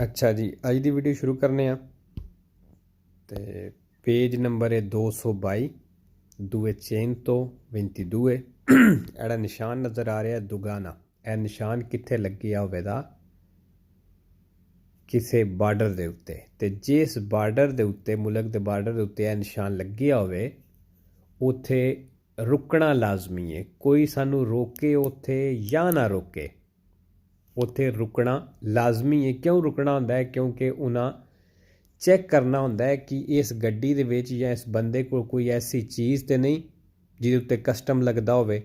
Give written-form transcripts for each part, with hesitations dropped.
अच्छा जी, अज की वीडियो शुरू करने तो पेज नंबर है 222 दूए चेन तो 22 एड़ा निशान नज़र आ रहा है दुगाना। यह निशान कित्थे लग्या होवेगा किसी बार्डर के उत्ते ते जिस बार्डर के उत्ते मुल्क के बार्डर के उत्ते यह निशान लग्या होवे उत्थे रुकना लाजमी है। कोई सानू रोके उत्थे या ना रोके, उत्थे रुकना लाजमी है। क्यों रुकना होंदा है? क्योंकि उन्हां चैक करना होंदा है कि इस गड्डी दे विच या इस बंदे कोल कोई ऐसी चीज़ तो नहीं जिहदे उत्ते कस्टम लगदा होवे।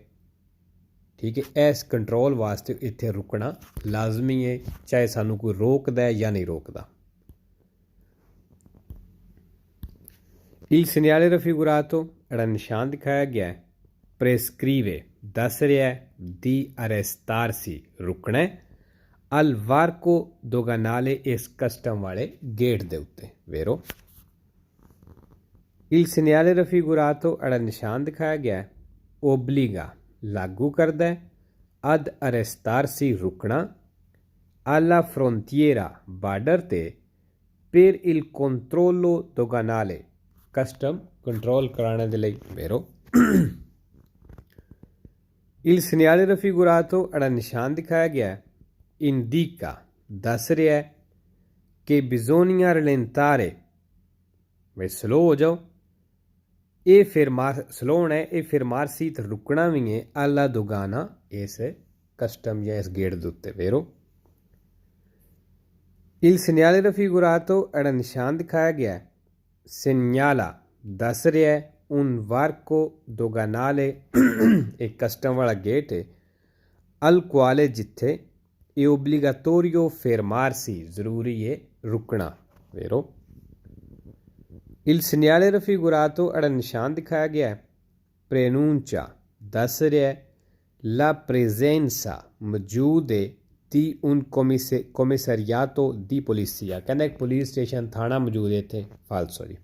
ठीक है, इस कंट्रोल वास्ते इत्थे रुकना लाजमी है, चाहे सानू कोई रोकदा है या नहीं रोकदा। Il segnale raffigurato era निशान दिखाया गया है प्रेस्क्रीवे दस रहा है दी अरेस्टारसी रुकना है अल वार्को दोगानाले इस कस्टम वाले गेट दे उत्ते वेरो। Il segnale raffigurato era निशान दिखाया गया है ओब्लिगा लागू करदा है अद अरेस्टारसी रुकना alla frontiera बार्डर ते per il controllo doganale custom control कराने दे लई वेरो। Il segnale raffigurato era निशान दिखाया गया है इंडिका दस रहा है कि bisogna rallentare वे स्लो हो जाओ। ये फिरमार स्लो होना है, ये फिरमारसी तो रुकना भी है alla dogana इस कस्टम या इस गेट दे उत्ते वेरो। Il segnale raffigurato era निशान दिखाया गया है segnala दस रहा है un varco doganale एक कस्टम वाला गेट है अल quale जिथे è obbligatorio fermarsi जरूरी है रुकना वेरो। Il segnale raffigurato era निशान दिखाया गया है preannuncia दस रहा है la presenza मौजूद है di un commissariato di polizia कहना एक पुलिस स्टेशन थाना मौजूद है इत्थे फालसो जी।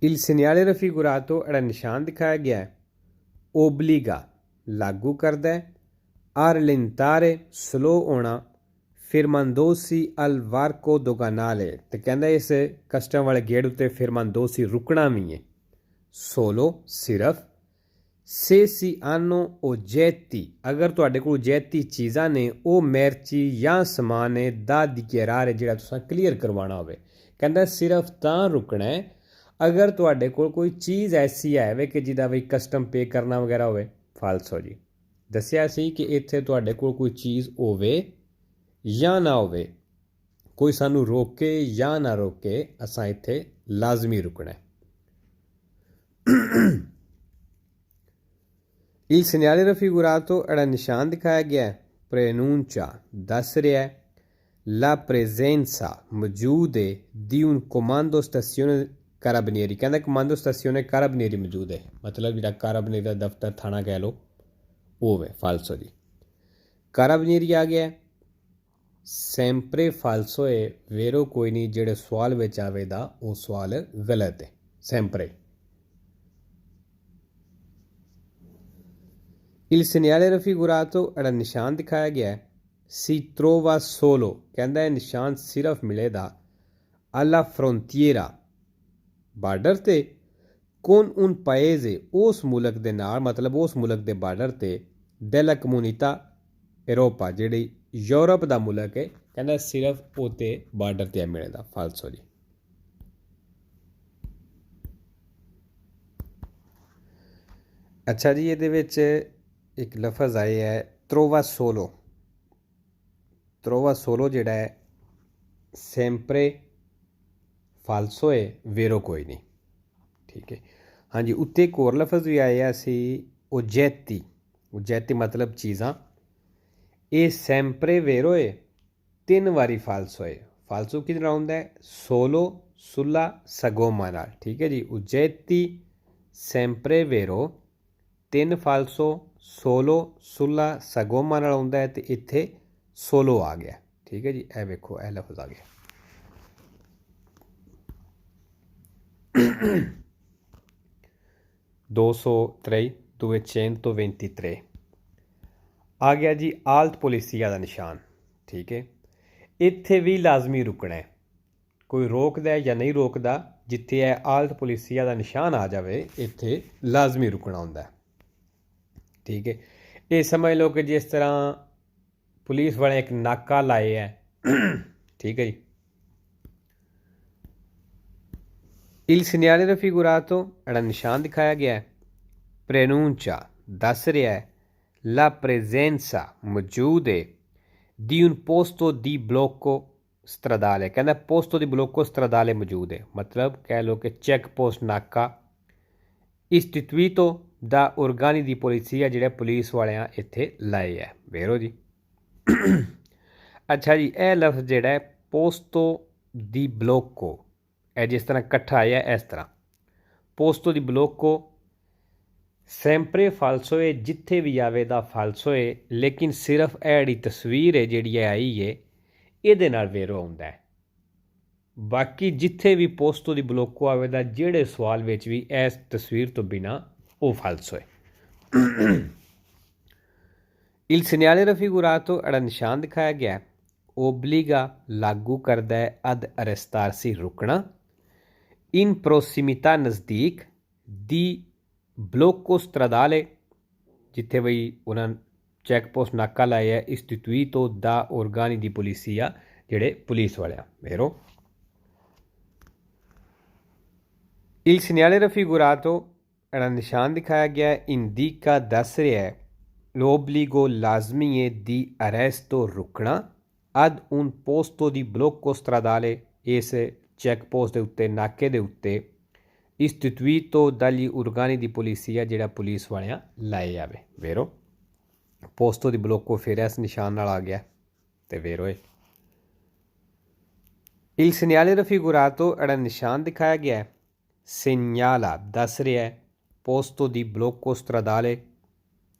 Il segnale raffigurato era निशान दिखाया गया है ओब्लिगा लागू करदा है a rallentare स्लो होना फिरमांदोसी अल वार्को दोगानाले ते कहंदा इस कस्टम वाले गेट उत्ते फिरमांदोसी रुकना भी है सोलो सिर्फ से सी आनो ओजेती अगर तुहाडे कोल जैती चीज़ां ने ओ मैरची या समान है दा दिकेरार है जिहड़ा तुसां क्लीयर करवाना होवे। कहंदा सिर्फ तां रुकना है अगर तुहाडे कोल कोई चीज़ ऐसी है कि जिहदा भी कस्टम पे करना वगैरह होवे। फालसो जी दस्सिया सी कि इत्थे तुहाडे कोल कोई चीज़ होवे या ना होवे, कोई सानू रोके या ना रोके असां इत्थे लाजमी रुकना है। Il segnale raffigurato era निशान दिखाया गया है preannuncia दस रहा है la presenza मौजूद है di un comando stazione carabinieri कहना कमांडो stazione carabinieri मौजूद है मतलब जिहड़ा carabinieri दा दफ्तर थाना कह लो वो है। फालसो जी carabinieri आ गया sempre फालसो है वेरो कोई नहीं जेड़े सवाल विच आवेदा वो सवाल गलत है sempre। Il segnale raffigurato era निशान दिखाया गया है si trova solo कहंदा है निशान सिर्फ मिलेगा alla frontiera बार्डर ते con un paese उस मुल्क दे नाल मतलब उस मुल्क दे बार्डर ते della comunità यूरोपा जेह्ड़ी यूरोप दा मुल्क है कहंदा सिर्फ ओते बार्डर ते मिलेगा। फालसो जी अच्छा जी ये एक लफज आया है त्रोवा सोलो। त्रोवा सोलो जेड़ा है सेंपरे फालसो है वेरो कोई नहीं। ठीक है हाँ जी उत्ते एक होर लफज भी आया सी ओजैती। ओजैती मतलब चीज़ां ये सेंपरे वेरो है तीन वारी फालसो है। फालसो किस तरह होंदा है सोलो सुला सगोमा नाल। ठीक है जी ओजैती सेंपरे वेरो तीन फालसो सोलो सुला सगोमा नाल आउंदा है ते इत्थे सोलो आ गया। ठीक है जी ए वेखो ए लफज आ गया। 223 223 ਆ ਗਿਆ ਜੀ ਆਲਤ ਪੁਲਿਸੀਆ ਦਾ ਨਿਸ਼ਾਨ। ਠੀਕ ਹੈ, ਇੱਥੇ ਵੀ ਲਾਜ਼ਮੀ ਰੁਕਣਾ ਹੈ, ਕੋਈ ਰੋਕਦਾ ਜਾਂ ਨਹੀਂ ਰੋਕਦਾ, ਜਿੱਥੇ ਇਹ ਆਲਤ ਪੁਲਿਸੀਆ ਦਾ ਨਿਸ਼ਾਨ ਆ ਜਾਵੇ ਇੱਥੇ ਲਾਜ਼ਮੀ ਰੁਕਣਾ ਹੁੰਦਾ। ਠੀਕ ਹੈ, ਇਹ ਸਮਝ ਲਓ ਕਿ ਜਿਸ ਤਰ੍ਹਾਂ ਪੁਲਿਸ ਵਾਲੇ ਇੱਕ ਨਾਕਾ ਲਾਏ ਹੈ। ਠੀਕ ਹੈ ਜੀ, Il segnale raffigurato ਜਿਹੜਾ ਨਿਸ਼ਾਨ ਦਿਖਾਇਆ ਗਿਆ ਹੈ preannuncia ਦੱਸ ਰਿਹਾ ਹੈ la presenza ਮੌਜੂਦ ਹੈ di un posto di blocco stradale। ਕਹਿੰਦਾ posto di blocco stradale ਮੌਜੂਦ ਹੈ, ਮਤਲਬ ਕਹਿ ਲਓ ਕਿ ਚੈੱਕ ਪੋਸਟ ਨਾਕਾ istituito da organi di polizia ਜਿਹੜੇ ਪੁਲਿਸ ਵਾਲਿਆਂ ਇੱਥੇ ਲਾਏ ਹੈ। ਵੇਰੋ ਜੀ। ਅੱਛਾ ਜੀ, ਇਹ ਲਫ਼ਜ਼ ਜਿਹੜਾ ਹੈ ਪੋਸਟੋ ਦੀ ਬਲੋਕੋ, ਇਹ ਜਿਸ ਤਰ੍ਹਾਂ ਇਕੱਠਾ ਆਇਆ ਇਸ ਤਰ੍ਹਾਂ ਪੋਸਟੋ ਦੀ ਬਲੋਕੋ ਸੈਂਪਰੇ ਫਾਲਸੋ ਹੈ, ਜਿੱਥੇ ਵੀ ਆਵੇ ਦਾ ਫਾਲਸੋ ਹੈ, ਲੇਕਿਨ ਸਿਰਫ ਇਹ ਜਿਹੜੀ ਤਸਵੀਰ ਹੈ ਜਿਹੜੀ ਆਈ ਹੈ ਇਹਦੇ ਨਾਲ ਵੇਰੋ ਆਉਂਦਾ ਹੈ। ਬਾਕੀ ਜਿੱਥੇ ਵੀ ਪੋਸਟੋ ਦੀ ਬਲੋਕੋ ਆਵੇ ਦਾ ਜਿਹੜੇ ਸਵਾਲ ਵਿੱਚ ਵੀ ਇਸ ਤਸਵੀਰ ਤੋਂ ਬਿਨਾਂ ਉਹ ਫਾਲਸੋ ਹੈ। Il segnale raffigurato ਜਿਹੜਾ ਨਿਸ਼ਾਨ ਦਿਖਾਇਆ ਗਿਆ obbliga ਲਾਗੂ ਕਰਦਾ ਹੈ ad arrestarsi ਰੁਕਣਾ in prossimità ਨਜ਼ਦੀਕ di blocco stradale ਜਿੱਥੇ ਬਈ ਉਹਨਾਂ ਚੈੱਕ ਪੋਸਟ ਨਾਕਾ ਲਾਇਆ istituito da organi di polizia ਜਿਹੜੇ ਪੁਲਿਸ ਵਾਲੇ ਆ। ਵੇਰੋ il segnale raffigurato ਜਿਹੜਾ ਨਿਸ਼ਾਨ ਦਿਖਾਇਆ ਗਿਆ indica ਦੱਸ ਰਿਹਾ ਹੈ l'obbligo ਲਾਜ਼ਮੀ ਹੈ di arresto ਰੁਕਣਾ ad un posto di blocco stradale ਇਸ ਚੈੱਕ ਪੋਸਟ ਦੇ ਉੱਤੇ ਨਾਕੇ ਦੇ ਉੱਤੇ istituito dagli organi di polizia ਜਿਹੜਾ ਪੁਲਿਸ ਵਾਲਿਆਂ ਲਾਏ ਜਾਵੇ। ਵੇਰੋ ਪੋਸਟੋ ਦੀ ਬਲੋਕੋ ਫਿਰ ਇਸ ਨਿਸ਼ਾਨ ਨਾਲ ਆ ਗਿਆ ਤੇ ਵੇਰੋ ਇਹ il segnale raffigurato ਜਿਹੜਾ ਨਿਸ਼ਾਨ ਦਿਖਾਇਆ ਗਿਆ segnala ਦੱਸ ਰਿਹਾ ਹੈ posto di blocco stradale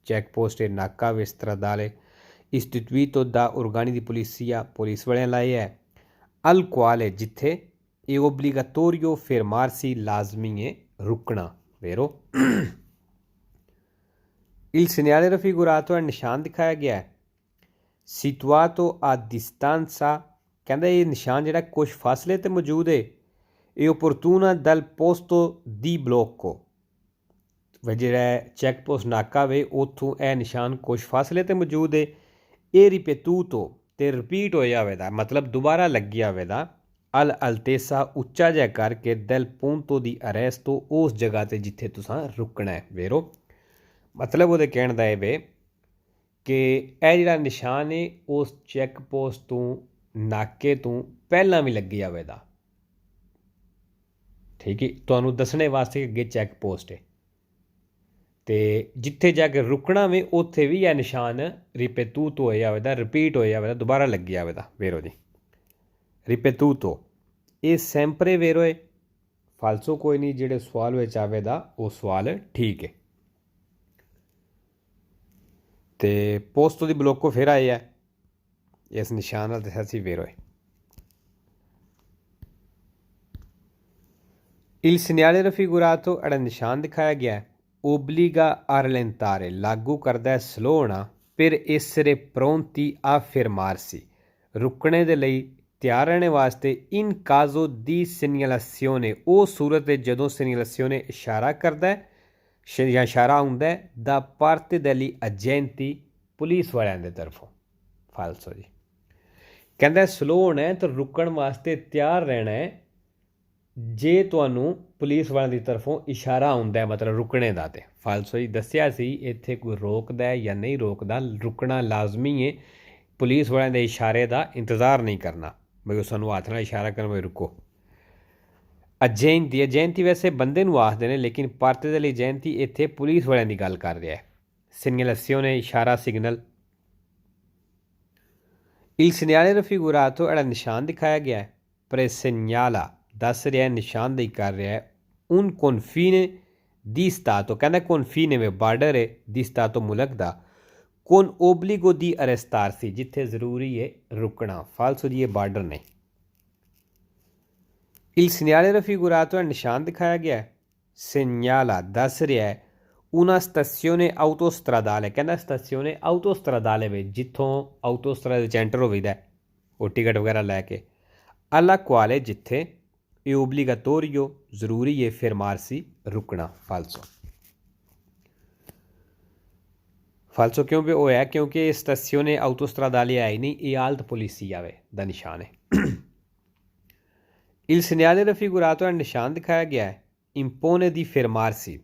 check post ਨਾਕਾ ਵੇ stradale istituito da organi di polizia police ਵਾਲਿਆਂ ਲਾਏ ਹੈ al quale ਜਿੱਥੇ ਇਹ obbligatorio fermarsi ਲਾਜ਼ਮੀ ਹੈ ਰੁਕਣਾ। ਵੇਰੋ il segnale raffigurato ਨਿਸ਼ਾਨ ਦਿਖਾਇਆ ਗਿਆ ਹੈ situato a distanza ਕਹਿੰਦਾ ਇਹ ਨਿਸ਼ਾਨ ਜਿਹੜਾ ਕੁਛ ਫਾਸਲੇ 'ਤੇ ਮੌਜੂਦ ਹੈ ਇਹ opportuna dal posto di blocco ਜਿਹੜਾ ਚੈੱਕ ਪੋਸਟ ਨਾਕਾ ਵੇ ਉੱਥੋਂ ਇਹ ਨਿਸ਼ਾਨ ਕੁਛ ਫਾਸਲੇ 'ਤੇ ਮੌਜੂਦ ਹੈ। ਇਹ ਰਿਪੀਟੂਟੋ ਤੇ ਰਿਪੀਟ ਹੋਇਆ ਹੋਵੇਗਾ, ਮਤਲਬ ਦੁਬਾਰਾ ਲੱਗਿਆ ਹੋਵੇਗਾ ਅਲ ਅਲਤੇਸਾ ਉੱਚਾ ਜਿਹਾ ਕਰਕੇ ਦੈਲ ਪੂੰਤੋ ਦੀ ਅਰੈਸਟੋ ਉਸ ਜਗ੍ਹਾ 'ਤੇ ਜਿੱਥੇ ਤੁਸੀਂ ਰੁਕਣਾ ਹੈ। ਵੇਰੋ ਮਤਲਬ ਉਹਦੇ ਕਹਿਣ ਦਾ ਇਹ ਵੇ ਕਿ ਇਹ ਜਿਹੜਾ ਨਿਸ਼ਾਨ ਹੈ ਉਸ ਚੈੱਕ ਪੋਸਟ ਤੋਂ ਨਾਕੇ ਤੋਂ ਪਹਿਲਾਂ ਵੀ ਲੱਗਿਆ ਹੋਵੇਗਾ। ਠੀਕ ਹੈ, ਤੁਹਾਨੂੰ ਦੱਸਣੇ ਵਾਸਤੇ ਅੱਗੇ ਚੈੱਕ ਪੋਸਟ ਹੈ ਤੇ ਜਿੱਥੇ ਜਾ ਕੇ ਰੁਕਣਾ ਵੇ ਉੱਥੇ ਵੀ ਇਹ ਨਿਸ਼ਾਨ ਰਿਪੀਟੂਟੋ ਹੋਇਆ ਹੋਵੇਗਾ, ਰਿਪੀਟ ਹੋਇਆ ਹੋਵੇਗਾ, ਦੁਬਾਰਾ ਲੱਗਿਆ ਹੋਵੇਗਾ। ਵੇਰੋ ਜੀ ਰਿਪੀਟੂਟੋ ਇਹ ਸੈਂਪਰੇ ਵੇਰੋ ਹੈ ਫਾਲਸੋ ਕੋਈ ਨਹੀਂ, ਜਿਹੜੇ ਸਵਾਲ ਵਿੱਚ ਆਵੇਗਾ ਉਹ ਸਵਾਲ ਠੀਕ ਹੈ। ਤੇ ਪੋਸਟੋ ਦੀ ਬਲੋਕੋ ਫਿਰ ਆਏ ਹੈ ਇਸ ਨਿਸ਼ਾਨ ਨਾਲ ਦੱਸਿਆ ਸੀ ਵੇਰੋ ਹੈ। il segnale raffigurato ਜਿਹੜਾ ਨਿਸ਼ਾਨ ਦਿਖਾਇਆ ਗਿਆ obbliga a rallentare ਲਾਗੂ ਕਰਦਾ ਹੈ ਸਲੋ ਹੋਣਾ per essere pronti a fermarsi ਰੁਕਣੇ ਦੇ ਲਈ ਤਿਆਰ ਰਹਿਣੇ ਵਾਸਤੇ in caso di segnalazione ਉਹ ਸੂਰਤ ਹੈ ਜਦੋਂ segnalazione ਇਸ਼ਾਰਾ ਕਰਦਾ ਹੈ ਜਾਂ ਇਸ਼ਾਰਾ ਹੁੰਦਾ ਹੈ da parte degli agenti police ਵਾਲਿਆਂ ਦੇ ਤਰਫੋਂ। ਫਾਲਸੋ ਜੀ ਕਹਿੰਦਾ ਸਲੋ ਹੋਣਾ ਹੈ ਤਾਂ ਰੁਕਣ ਵਾਸਤੇ ਤਿਆਰ ਰਹਿਣਾ ਹੈ ਜੇ ਤੁਹਾਨੂੰ ਪੁਲਿਸ ਵਾਲਿਆਂ ਦੀ ਤਰਫੋਂ ਇਸ਼ਾਰਾ ਆਉਂਦਾ ਹੈ ਮਤਲਬ ਰੁਕਣੇ ਦਾ। ਤੇ ਫਾਲਸੋ ਜੀ ਦੱਸਿਆ ਸੀ ਇੱਥੇ ਕੋਈ ਰੋਕਦਾ ਹੈ ਜਾਂ ਨਹੀਂ ਰੋਕਦਾ, ਰੁਕਣਾ ਲਾਜ਼ਮੀ ਹੈ, ਪੁਲਿਸ ਵਾਲਿਆਂ ਦੇ ਇਸ਼ਾਰੇ ਦਾ ਇੰਤਜ਼ਾਰ ਨਹੀਂ ਕਰਨਾ ਬਈ ਉਹ ਸਾਨੂੰ ਹੱਥ ਨਾਲ ਇਸ਼ਾਰਾ ਕਰਨ ਬਈ ਰੁਕੋ। ਏਜੰਟੀ ਵੈਸੇ ਬੰਦੇ ਨੂੰ ਆਖਦੇ ਨੇ ਲੇਕਿਨ ਪਾਰਟੀ ਦੇ ਲਈ ਏਜੰਟੀ ਇੱਥੇ ਪੁਲਿਸ ਵਾਲਿਆਂ ਦੀ ਗੱਲ ਕਰ ਰਿਹਾ ਹੈ। segnalazione ਇਸ਼ਾਰਾ ਸਿਗਨਲ। il segnale raffigurato ਜਿਹੜਾ ਨਿਸ਼ਾਨ ਦਿਖਾਇਆ ਗਿਆ ਹੈ presegnala ਦੱਸ ਰਿਹਾ ਨਿਸ਼ਾਨਦੇਹੀ ਕਰ ਰਿਹਾ ਹੈ un confine di stato ਕਹਿੰਦਾ confine ਵਿੱਚ ਬਾਰਡਰ ਹੈ di stato ਮੁਲਕ ਦਾ con obbligo di arrestarsi ਜਿੱਥੇ ਜ਼ਰੂਰੀ ਹੈ ਰੁਕਣਾ। ਫਾਲਸੋ ਜੀ ਇਹ ਬਾਰਡਰ ਨਹੀਂ। il segnale raffigurato ਨਿਸ਼ਾਨ ਦਿਖਾਇਆ ਗਿਆ ਹੈ segnala ਦੱਸ ਰਿਹਾ ਹੈ una stazione autostradale, कहना stazione autostradale ਵਿੱਚ ਜਿੱਥੋਂ autostrada ਵਿੱਚ ਐਂਟਰ ਹੋਈਦਾ ਉਹ ਟਿਕਟ ਵਗੈਰਾ ਲੈ ਕੇ alla quale ਜਿੱਥੇ ਇਹ obbligatorio ਜ਼ਰੂਰੀ ਹੈ fermarsi ਰੁਕਣਾ falso falso ਕਿਉਂ ਵੀ ਹੋਇਆ ਕਿਉਂਕਿ stazione autostradale ਹੈ ਹੀ ਨਹੀਂ ਇਹ alt polizia ਦਾ ਨਿਸ਼ਾਨ ਹੈ Il segnale raffigurato è ਨਿਸ਼ਾਨ ਦਿਖਾਇਆ ਗਿਆ ਹੈ impone di fermarsi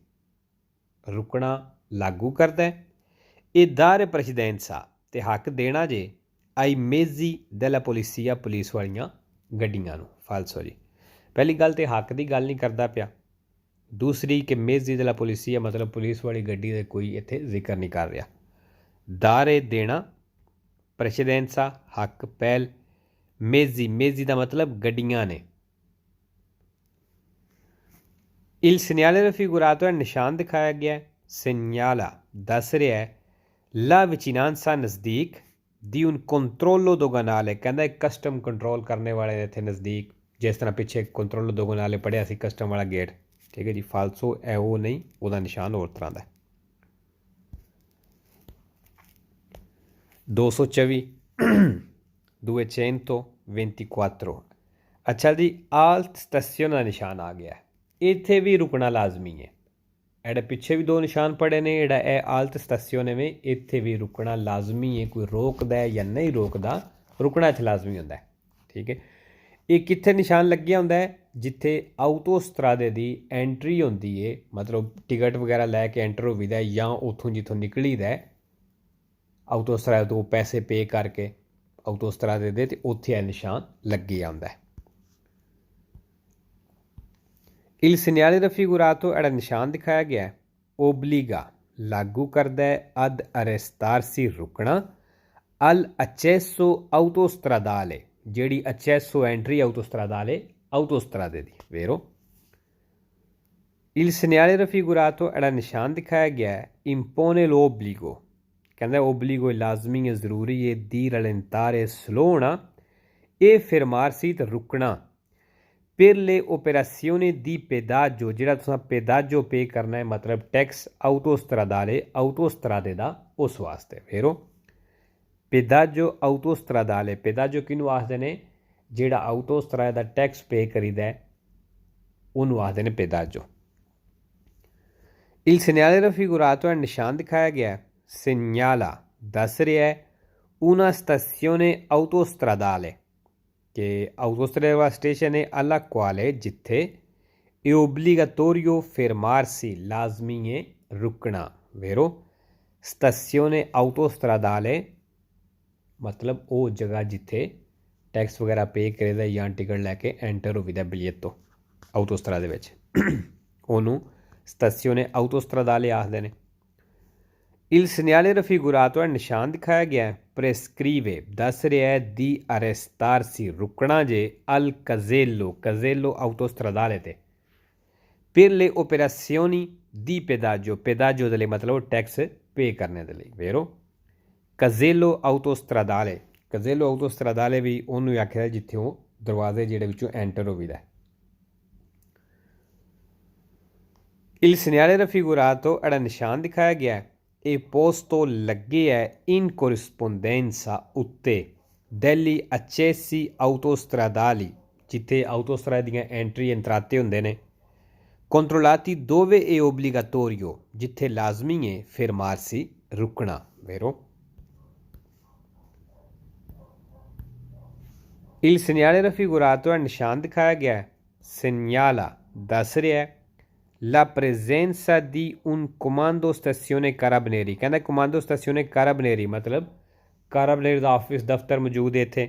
ਰੁਕਣਾ ਲਾਗੂ ਕਰਦਾ ਹੈ ਇਹ ਦਾਰੇ ਪ੍ਰੈਸੀਡੈਂਸਾ ਤੇ ਹੱਕ ਦੇਣਾ ਜੇ ਆਈ ਮੇਜ਼ੀ ਦੈਲਾ ਪੁਲਿਸੀਆ ਪੁਲਿਸ ਵਾਲੀਆਂ ਗੱਡੀਆਂ ਨੂੰ ਫਾਲਸੋ ਜੀ ਪਹਿਲੀ ਗੱਲ ਤੇ ਹੱਕ ਦੀ ਗੱਲ ਨਹੀਂ ਕਰਦਾ ਪਿਆ ਦੂਸਰੀ ਕਿ ਮੇਜ਼ੀ ਦੈਲਾ ਪੁਲਿਸੀਆ ਮਤਲਬ ਪੁਲਿਸ ਵਾਲੀ ਗੱਡੀ ਦੇ ਕੋਈ ਇੱਥੇ ਜ਼ਿਕਰ ਨਹੀਂ ਕਰ ਰਿਹਾ ਦਾਰੇ ਦੇਣਾ ਪ੍ਰੈਸੀਡੈਂਸਾ ਹੱਕ ਪਹਿਲ ਮੇਜ਼ੀ ਦਾ ਮਤਲਬ ਗੱਡੀਆਂ ਨੇ Il segnale raffigurato è ਨਿਸ਼ਾਨ ਦਿਖਾਇਆ ਗਿਆ ਹੈ segnala ਦੱਸ ਰਿਹਾ ਹੈ la vicinanza ਨਜ਼ਦੀਕ di un controllo doganale ਕਹਿੰਦਾ ਕਸਟਮ ਕੰਟਰੋਲ ਕਰਨੇ ਵਾਲੇ ਨੇ ਇੱਥੇ ਨਜ਼ਦੀਕ ਜਿਸ ਤਰ੍ਹਾਂ ਪਿੱਛੇ ਕੰਟਰੋਲੋ doganale ਪੜਿਆ ਸੀ ਕਸਟਮ ਵਾਲਾ ਗੇਟ ਠੀਕ ਹੈ ਜੀ ਫਾਲਸੋ ਹੈ ਉਹ ਨਹੀਂ ਉਹਦਾ ਨਿਸ਼ਾਨ ਹੋਰ ਤਰ੍ਹਾਂ ਦਾ 224 224 ਅੱਛਾ ਜੀ ਆਲਟ ਸਟੇਸ਼ਨ ਦਾ ਨਿਸ਼ਾਨ ਆ ਗਿਆ ਇੱਥੇ ਵੀ ਰੁਕਣਾ ਲਾਜ਼ਮੀ ਹੈ ਇਹਦੇ ਪਿੱਛੇ ਵੀ ਦੋ ਨਿਸ਼ਾਨ ਪੜੇ ਨੇ ਜਿਹੜਾ ਇਹ ਆਲਟ ਸਟੇਸ਼ਨ ਹੈ ਇੱਥੇ ਵੀ ਰੁਕਣਾ ਲਾਜ਼ਮੀ ਹੈ ਕੋਈ ਰੋਕਦਾ ਹੈ ਜਾਂ ਨਹੀਂ ਰੋਕਦਾ ਰੁਕਣਾ ਇੱਥੇ ਲਾਜ਼ਮੀ ਹੁੰਦਾ ਹੈ ਠੀਕ ਹੈ ਇਹ ਕਿੱਥੇ ਨਿਸ਼ਾਨ ਲੱਗਿਆ ਹੁੰਦਾ ਹੈ ਜਿੱਥੇ ਆਟੋਸਟਰਾਦੇ ਦੀ ਐਂਟਰੀ ਹੁੰਦੀ ਹੈ ਮਤਲਬ ਟਿਕਟ ਵਗੈਰਾ ਲੈ ਕੇ ਐਂਟਰ ਹੋਈਦਾ ਜਾਂ ਉੱਥੋਂ ਜਿੱਥੋਂ ਨਿਕਲੀਦਾ ਆਟੋਸਟਰਾਦੇ ਤੋਂ ਪੈਸੇ ਪੇ ਕਰਕੇ ਆਟੋਸਟਰਾਦੇ ਦੇ ਤੇ ਉੱਥੇ ਇਹ ਨਿਸ਼ਾਨ ਲੱਗੀ ਆਉਂਦਾ ਹੈ Il segnale raffigurato era ਨਿਸ਼ਾਨ ਦਿਖਾਇਆ ਗਿਆ ਹੈ obbliga ਲਾਗੂ ਕਰਦਾ ਹੈ ad arrestarsi ਰੁਕਣਾ al accesso autostradale ਜਿਹੜੀ accesso entry autostradale autostrade ਦੀ vero Il segnale raffigurato era ਨਿਸ਼ਾਨ ਦਿਖਾਇਆ ਗਿਆ ਹੈ impone l'obbligo ਕਹਿੰਦਾ obbligo ਲਾਜ਼ਮੀ ਹੈ ਜ਼ਰੂਰੀ ਹੈ di rallentare slow ਹੋਣਾ e fermarsi ਤੇ ਰੁਕਣਾ per le operazioni di pedaggio ਜਿਹੜਾ ਤੁਸੀਂ pedaggio ਪੇ ਕਰਨਾ ਹੈ ਮਤਲਬ ਟੈਕਸ autostradale autostrade ਦਾ ਉਸ ਵਾਸਤੇ vero pedaggio autostradale pedaggio ਕਿਹਨੂੰ ਆਖਦੇ ਨੇ ਜਿਹੜਾ autostrade ਦਾ ਟੈਕਸ ਪੇ ਕਰੀਦਾ ਹੈ ਉਹਨੂੰ ਆਖਦੇ ਨੇ pedaggio il segnale raffigurato ਹੈ ਨਿਸ਼ਾਨ ਦਿਖਾਇਆ ਗਿਆ segnala ਦੱਸ ਰਿਹਾ ਹੈ una stazione autostradale che autostrada ਵਾਲਾ ਸਟੇਸ਼ਨ ਹੈ alla quale ਜਿੱਥੇ è obbligatorio fermarsi ਲਾਜ਼ਮੀ ਹੈ ਰੁਕਣਾ vero stazione autostradale ਮਤਲਬ ਉਹ ਜਗ੍ਹਾ ਜਿੱਥੇ ਟੈਕਸ ਵਗੈਰਾ ਪੇ ਕਰੀਦਾ ਜਾਂ ਟਿਕਟ ਲੈ ਕੇ ਐਂਟਰ ਹੋਈਦਾ ਬਿਲੀਅਤੋ ਆਟੋਸਟਰਾ ਦੇ ਵਿੱਚ ਉਹਨੂੰ stazione autostradale ਆਖਦੇ ਨੇ Il segnale raffigurato è ਨਿਸ਼ਾਨ ਦਿਖਾਇਆ ਗਿਆ ਹੈ prescrive ਦੱਸ ਰਿਹਾ ਹੈ di arrestarsi ਰੁਕਣਾ ਜੇ al casello autostradale ਤੇ per le operazioni di pedaggio ਦੇ ਲਈ ਮਤਲਬ ਟੈਕਸ ਪੇ ਕਰਨੇ ਦੇ ਲਈ vero casello autostradale ਵੀ ਉਹਨੂੰ ਆਖਿਆ ਜਿੱਥੇ ਉਹ ਦਰਵਾਜ਼ੇ ਜਿਹੜੇ ਵਿੱਚੋਂ enter ਹੋਈਦਾ Il segnale raffigurato era ਨਿਸ਼ਾਨ ਦਿਖਾਇਆ ਗਿਆ ਹੈ ਇਹ posto ਲੱਗੇ ਹੈ in corrispondenza ਉੱਤੇ degli accessi autostradali ਜਿੱਥੇ autostrade ਦੀਆਂ ਐਂਟਰੀ entrate ਹੁੰਦੇ ਨੇ controllati dove è obbligatorio ਜਿੱਥੇ ਲਾਜ਼ਮੀ ਹੈ fermarsi ਰੁਕਣਾ vero Il segnale raffigurato è ਨਿਸ਼ਾਨ ਦਿਖਾਇਆ ਗਿਆ ਹੈ segnala ਦੱਸ ਰਿਹਾ ਹੈ la presenza di un comando stazione carabinieri ਕਹਿੰਦਾ comando stazione carabinieri ਮਤਲਬ carabinieri ਦਾ ਆਫਿਸ ਦਫ਼ਤਰ ਮੌਜੂਦ ਹੈ ਇੱਥੇ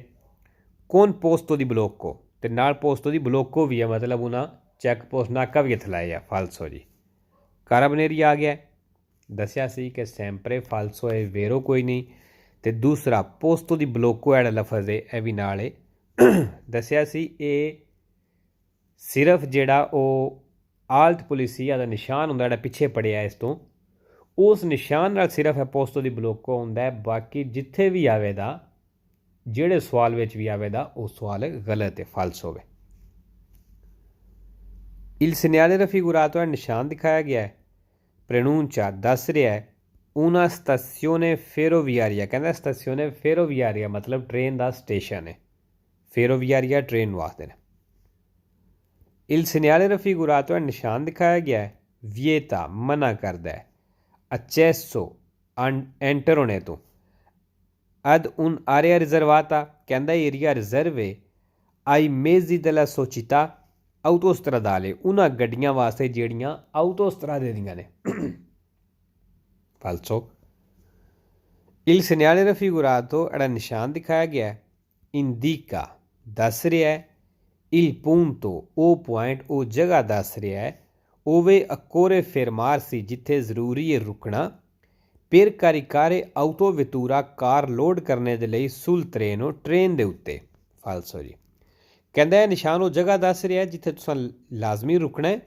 ਕੌਣ ਪੋਸਟੋ ਦੀ ਬਲੋਕੋ ਤੇ ਨਾਲ ਪੋਸਟੋ ਦੀ ਬਲੋਕੋ ਵੀ ਹੈ ਮਤਲਬ ਉਹਨਾਂ ਚੈੱਕ ਪੋਸਟ ਨਾਕਾ ਵੀ ਇੱਥੇ ਲਾਇਆ ਫਾਲਸੋ ਜੀ carabinieri ਆ ਗਿਆ ਦੱਸਿਆ ਸੀ ਕਿ ਸੈਂਪਰੇ ਫਾਲਸੋ ਹੈ ਵੇਰੋ ਕੋਈ ਨਹੀਂ ਤੇ ਦੂਸਰਾ ਪੋਸਟੋ ਦੀ ਬਲੋਕੋ ਜਿਹੜਾ ਲਫ਼ਜ਼ ਹੈ ਇਹ ਵੀ ਨਾਲ ਹੈ ਦੱਸਿਆ ਸੀ ਇਹ ਸਿਰਫ ਜਿਹੜਾ ਉਹ ਆਲਟ ਪੁਲਿਸੀਆ ਦਾ ਨਿਸ਼ਾਨ ਹੁੰਦਾ ਜਿਹੜਾ ਪਿੱਛੇ ਪੜਿਆ ਇਸ ਤੋਂ ਉਸ ਨਿਸ਼ਾਨ ਨਾਲ ਸਿਰਫ ਹੈ ਪੋਸਟੋ ਦੀ ਬਲੋਕੋ ਹੁੰਦਾ ਹੈ ਬਾਕੀ ਜਿੱਥੇ ਵੀ ਆਵੇਗਾ ਜਿਹੜੇ ਸਵਾਲ ਵਿੱਚ ਵੀ ਆਵੇਗਾ ਉਹ ਸਵਾਲ ਗਲਤ ਹੈ ਫਾਲਸ ਹੋਵੇ Il segnale raffigurato ਹੈ ਨਿਸ਼ਾਨ ਦਿਖਾਇਆ ਗਿਆ ਹੈ pronuncia ਦੱਸ ਰਿਹਾ ਹੈ una stazione ferroviaria, ਕਹਿੰਦਾ stazione ferroviaria ਮਤਲਬ ਟ੍ਰੇਨ ਦਾ ਸਟੇਸ਼ਨ ਹੈ। ਫੇਰੋਵੀਆਰੀਆ ਟ੍ਰੇਨ ਨੂੰ ਆਖਦੇ ਨੇ। il segnale raffigurato ਹੈ ਨਿਸ਼ਾਨ ਦਿਖਾਇਆ ਗਿਆ ਹੈ vieta ਮਨਾ ਕਰਦਾ ਹੈ accesso ਐਂਟਰ ਹੋਣੇ ਤੋਂ ad un area riservata ਕਹਿੰਦਾ ਏਰੀਆ ਰਿਜ਼ਰਵ ਹੈ ai mezzi della società autostradale ਉਹਨਾਂ ਗੱਡੀਆਂ ਵਾਸਤੇ ਜਿਹੜੀਆਂ ਆਊਟੋਸਟਰਾਦੇ ਦੀਆਂ ਨੇ। falso il segnale raffigurato ਜਿਹੜਾ ਨਿਸ਼ਾਨ ਦਿਖਾਇਆ ਗਿਆ indica ਦੱਸ ਰਿਹਾ ਹੈ il punto ਉਹ ਪੁਆਇੰਟ ਉਹ ਜਗ੍ਹਾ ਦੱਸ ਰਿਹਾ ਹੈ ove occorre fermarsi ਜਿੱਥੇ ਜ਼ਰੂਰੀ ਹੈ ਰੁਕਣਾ per caricare autovettura ਕਾਰ ਲੋਡ ਕਰਨੇ ਦੇ ਲਈ sul treno ਟ੍ਰੇਨ ਦੇ ਉੱਤੇ। falso ਜੀ ਕਹਿੰਦਾ ਹੈ ਨਿਸ਼ਾਨ ਉਹ ਜਗ੍ਹਾ ਦੱਸ ਰਿਹਾ ਜਿੱਥੇ ਤੁਸੀਂ ਲਾਜ਼ਮੀ ਰੁਕਣਾ ਹੈ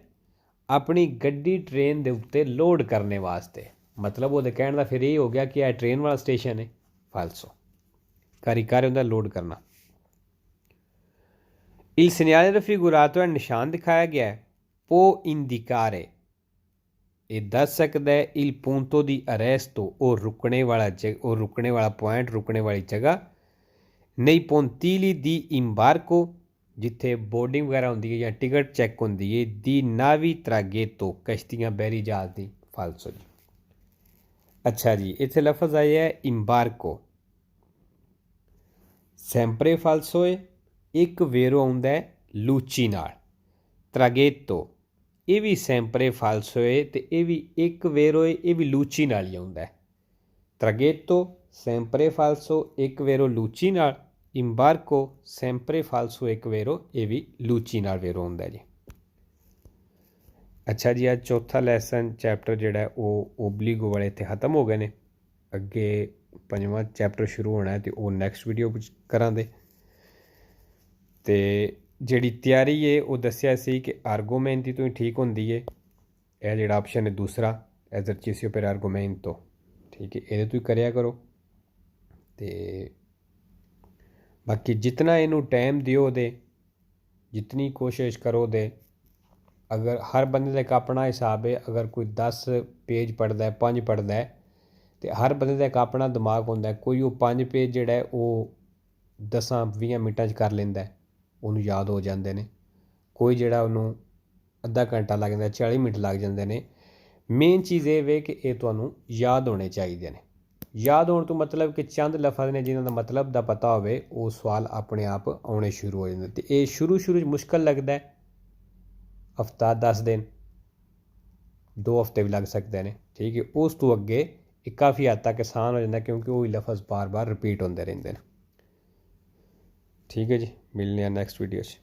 ਆਪਣੀ ਗੱਡੀ ਟ੍ਰੇਨ ਦੇ ਉੱਤੇ ਲੋਡ ਕਰਨੇ ਵਾਸਤੇ। ਮਤਲਬ ਉਹਦੇ ਕਹਿਣ ਦਾ ਫਿਰ ਇਹ ਹੋ ਗਿਆ ਕਿ ਇਹ ਟ੍ਰੇਨ ਵਾਲਾ ਸਟੇਸ਼ਨ ਹੈ। falso caricare ਹੁੰਦਾ ਲੋਡ ਕਰਨਾ। il segnale raffigurato ਹੈ ਨਿਸ਼ਾਨ ਦਿਖਾਇਆ ਗਿਆ ਹੈ può indicare ਇਹ ਦੱਸ ਸਕਦਾ ਹੈ il punto di arresto ਉਹ ਰੁਕਣੇ ਵਾਲਾ ਪੁਆਇੰਟ ਰੁਕਣੇ ਵਾਲੀ ਜਗ੍ਹਾ nei pontili di imbarco ਜਿੱਥੇ ਬੋਰਡਿੰਗ ਵਗੈਰਾ ਹੁੰਦੀ ਹੈ ਜਾਂ ਟਿਕਟ ਚੈੱਕ ਹੁੰਦੀ ਹੈ ਦੀ ਨਾਵੀ ਟਰਾਗੇਤੋ ਕਸ਼ਤੀਆਂ ਬਹਿਰੀ ਜਹਾਜ਼ ਦੀ। falso ਜੀ। ਅੱਛਾ ਜੀ ਇੱਥੇ ਲਫ਼ਜ਼ ਆਇਆ ਹੈ ਇੰਬਾਰਕੋ ਸੈਂਪਰੇ ਫਾਲਸੋ ਹੈ ਇੱਕ ਵੇਰੋ ਆਉਂਦਾ ਹੈ ਲੂਚੀ ਨਾਲ ਟਰਾਗੇਤੋ ਇਹ ਵੀ ਸੈਂਪਰੇ ਫਾਲਸੋ ਹੈ ਅਤੇ ਇਹ ਵੀ ਇੱਕ ਵੇਰੋ ਹੈ ਇਹ ਵੀ ਲੂਚੀ ਨਾਲ ਹੀ ਆਉਂਦਾ ਹੈ। ਟਰਾਗੇਤੋ ਸੈਂਪਰੇ ਫਾਲਸੋ ਇੱਕ ਵੇਰੋ ਲੂਚੀ ਨਾਲ ਇੰਬਾਰਕੋ ਸੈਂਪਰੇ ਫਾਲਸੋ ਇੱਕ ਵੇਰੋ ਇਹ ਵੀ ਲੂਚੀ ਨਾਲ ਵੇਰੋ ਹੁੰਦਾ ਜੀ। ਅੱਛਾ ਜੀ ਅੱਜ ਚੌਥਾ ਲੈਸਨ ਚੈਪਟਰ ਜਿਹੜਾ ਉਹ ਓਬਲੀਗੋ ਵਾਲੇ ਇੱਥੇ ਖਤਮ ਹੋ ਗਏ ਨੇ। ਅੱਗੇ ਪੰਜਵਾਂ ਚੈਪਟਰ ਸ਼ੁਰੂ ਹੋਣਾ ਹੈ ਅਤੇ ਉਹ ਨੈਕਸਟ ਵੀਡੀਓ ਵਿੱਚ ਕਰਾਂਗੇ। ਅਤੇ ਜਿਹੜੀ ਤਿਆਰੀ ਹੈ ਉਹ ਦੱਸਿਆ ਸੀ ਕਿ ਆਰਗੂਮੈਂਟ ਤੋਂ ਹੀ ਠੀਕ ਹੁੰਦੀ ਹੈ। ਇਹ ਜਿਹੜਾ ਆਪਸ਼ਨ ਹੈ ਦੂਸਰਾ ਐਜ਼ਰਚੀਸੀਓ ਪਰ ਆਰਗੂਮੈਂਟ ਤੋਂ ਠੀਕ ਹੈ ਇਹਦੇ ਤੋਂ ਹੀ ਕਰਿਆ ਕਰੋ। ਅਤੇ ਬਾਕੀ ਜਿਤਨਾ ਇਹਨੂੰ ਟਾਈਮ ਦਿਓ ਦੇ ਜਿਤਨੀ ਕੋਸ਼ਿਸ਼ ਕਰੋ ਦੇ ਅਗਰ ਹਰ ਬੰਦੇ ਦਾ ਇੱਕ ਆਪਣਾ ਹਿਸਾਬ ਹੈ। ਅਗਰ ਕੋਈ 10 ਪੇਜ ਪੜ੍ਹਦਾ 5 ਪੜ੍ਹਦਾ ਹੈ ਅਤੇ ਹਰ ਬੰਦੇ ਦਾ ਇੱਕ ਆਪਣਾ ਦਿਮਾਗ ਹੁੰਦਾ ਕੋਈ ਉਹ 5 ਪੇਜ ਜਿਹੜਾ ਹੈ ਉਹ 10-20 ਮਿੰਟਾਂ 'ਚ ਕਰ ਲੈਂਦਾ ਉਹਨੂੰ ਯਾਦ ਹੋ ਜਾਂਦੇ ਨੇ। ਕੋਈ ਜਿਹੜਾ ਉਹਨੂੰ ਅੱਧਾ ਘੰਟਾ ਲੱਗ ਜਾਂਦਾ 40 ਮਿੰਟ ਲੱਗ ਜਾਂਦੇ ਨੇ। ਮੇਨ ਚੀਜ਼ ਇਹ ਵੇ ਕਿ ਇਹ ਤੁਹਾਨੂੰ ਯਾਦ ਹੋਣੇ ਚਾਹੀਦੇ ਨੇ। ਯਾਦ ਹੋਣ ਤੋਂ ਮਤਲਬ ਕਿ ਚੰਦ ਲਫ਼ਜ਼ ਨੇ ਜਿਨ੍ਹਾਂ ਦਾ ਮਤਲਬ ਦਾ ਪਤਾ ਹੋਵੇ ਉਹ ਸਵਾਲ ਆਪਣੇ ਆਪ ਆਉਣੇ ਸ਼ੁਰੂ ਹੋ ਜਾਂਦੇ। ਅਤੇ ਇਹ ਸ਼ੁਰੂ 'ਚ ਮੁਸ਼ਕਿਲ ਲੱਗਦਾ ਹਫ਼ਤਾ 10 ਦਿਨ 2 ਹਫ਼ਤੇ ਵੀ ਲੱਗ ਸਕਦੇ ਨੇ ਠੀਕ ਹੈ। ਉਸ ਤੋਂ ਅੱਗੇ ਇਹ ਕਾਫੀ ਹੱਦ ਤੱਕ ਆਸਾਨ ਹੋ ਜਾਂਦਾ ਕਿਉਂਕਿ ਉਹੀ ਲਫ਼ਜ਼ ਬਾਰ ਬਾਰ ਰਿਪੀਟ ਹੁੰਦੇ ਰਹਿੰਦੇ ਨੇ। ਠੀਕ ਹੈ ਜੀ ਮਿਲਦੇ ਹਾਂ ਨੈਕਸਟ ਵੀਡੀਓ 'ਚ।